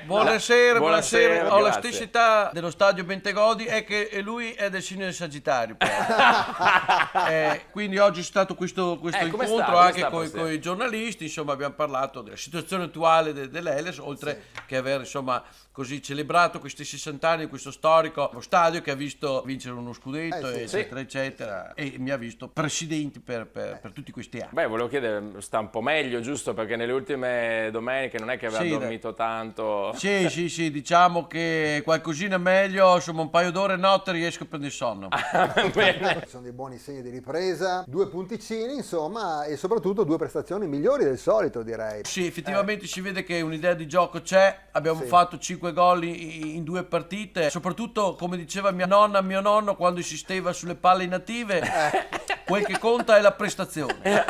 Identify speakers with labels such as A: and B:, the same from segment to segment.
A: Buonasera. Ho la
B: grazie.
A: stessa età dello stadio Bentegodi, è che lui è del segno del Sagittario. Quindi oggi è stato questo
B: come sta?
A: incontro
B: Come
A: anche
B: sta,
A: con
B: Pasteur?
A: i giornalisti, insomma abbiamo parlato della situazione attuale dell'Eles, oltre che aver insomma così celebrato questi 60 anni di questo storico stadio che ha visto vincere uno scudetto, eccetera, eccetera, e mi ha visto presidente per tutti questi anni.
B: Beh, volevo chiedere, sta un po' meglio, giusto? Perché nelle ultime domeniche non è che aveva
A: Sì,
B: dormito tanto.
A: Sì, diciamo che qualcosina meglio, insomma un paio d'ore notte riesco a prendere sonno.
B: Bene.
C: Sono dei buoni segni di ripresa, 2 punticini insomma, e soprattutto 2 prestazioni migliori del solito, direi.
A: Sì, effettivamente si vede che un'idea di gioco c'è, abbiamo fatto 5 gol in 2 partite, soprattutto come diceva mia nonna, mio nonno quando insisteva sulle palle inattive, quel che conta è la prestazione.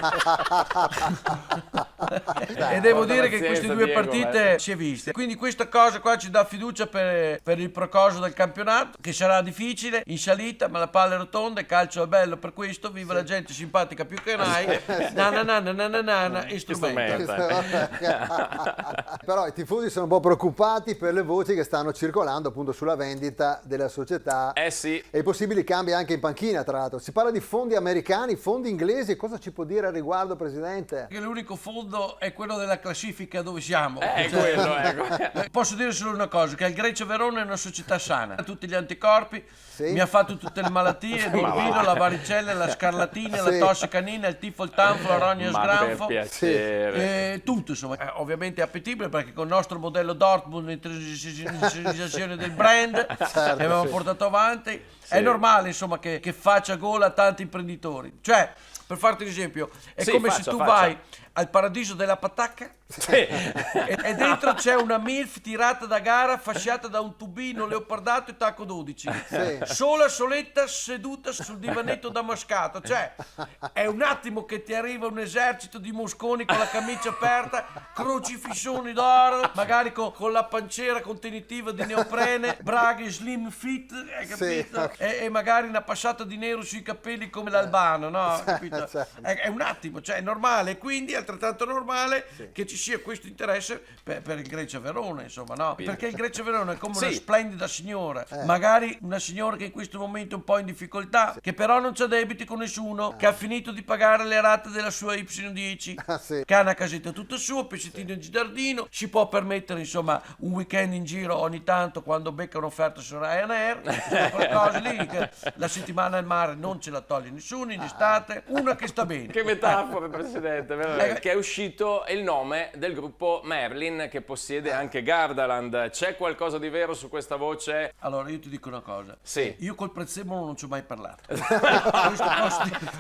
A: E devo dire che in queste 2
B: Diego,
A: partite si è vista, quindi questa cosa qua ci dà fiducia per il procoso del campionato, che sarà difficile in salita, ma la palla è rotonda, il calcio è bello per questo, viva la gente simpatica più che mai, strumento.
C: Però i tifosi sono un po' preoccupati per le voci che stanno circolando appunto sulla vendita della società
B: Sì.
C: e i possibili cambi anche in panchina. Tra l'altro si parla di fondi americani, fondi inglesi, cosa ci può dire al riguardo, Presidente?
A: Che l'unico fondo è quello della classifica dove siamo.
B: Quello, ecco.
A: Posso dire solo una cosa, che il Grecia Verona è una società sana, ha tutti gli anticorpi, mi ha fatto tutte le malattie, il morbillo, la varicella, la scarlatina, la tosse canina, il tifo, il tanfo, la rogna, il
B: Ma
A: sgranfo,
B: per piacere.
A: tutto insomma. Ovviamente è appetibile perché con il nostro modello Dortmund internazionalizzazione del brand abbiamo portato avanti, è normale insomma che faccia gola a tanti imprenditori, cioè per farti un esempio è come se tu vai al paradiso della patacca e dentro c'è una MILF tirata da gara fasciata da un tubino leopardato e tacco 12, sola soletta seduta sul divanetto damascato, cioè è un attimo che ti arriva un esercito di mosconi con la camicia aperta, crocifissoni d'oro, magari con la panciera contenitiva di neoprene, braghe slim fit, hai capito? E magari una passata di nero sui capelli come l'albano, no? Capito? È un attimo, cioè è normale, quindi è altrettanto normale che ci sia questo interesse per il Grecia Verona, insomma, no? Perché il Grecia Verona è come una splendida signora, magari una signora che in questo momento è un po' in difficoltà, che però non c'ha debiti con nessuno, che ha finito di pagare le rate della sua Y10, che ha una casetta tutta sua, pezzettino in giardino, si può permettere insomma un weekend in giro ogni tanto quando becca un'offerta su Ryanair, quelle cose lì, che la settimana al mare non ce la toglie nessuno in estate, una che sta bene.
B: Che metafora, Presidente, veramente. Che è uscito il nome del gruppo Merlin che possiede anche Gardaland. C'è qualcosa di vero su questa voce?
A: Allora io ti dico una cosa,
B: Sì.
A: io col prezzemolo non ci ho mai parlato.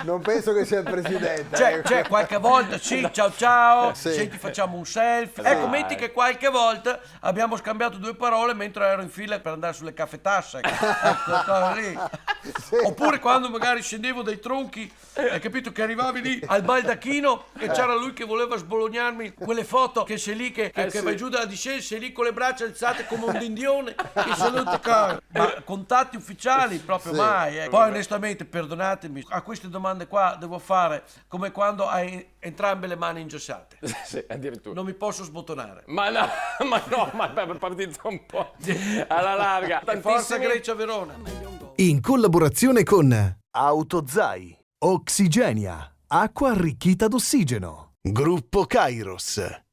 C: Non penso che sia il Presidente.
A: C'è qualche volta, ciao, senti facciamo un selfie. Ecco, metti che qualche volta abbiamo scambiato 2 parole mentre ero in fila per andare sulle caffetasse. Oppure quando magari scendevo dai tronchi, hai capito, che arrivavi lì al baldacchino e c'era lui che voleva sbolognarmi quelle foto che sei lì che vai giù dalla discesa, sei lì con le braccia alzate come un dindione che saluti caro. Ma contatti ufficiali proprio mai. Poi onestamente perdonatemi, a queste domande qua devo fare come quando hai entrambe le mani ingessate.
B: Sì, addirittura.
A: Non mi posso sbottonare.
B: Ma è partito un po' alla larga.
A: Forza Grecia Verona.
D: In collaborazione con Autozai, Oxigenia, acqua arricchita d'ossigeno, Gruppo Kairos.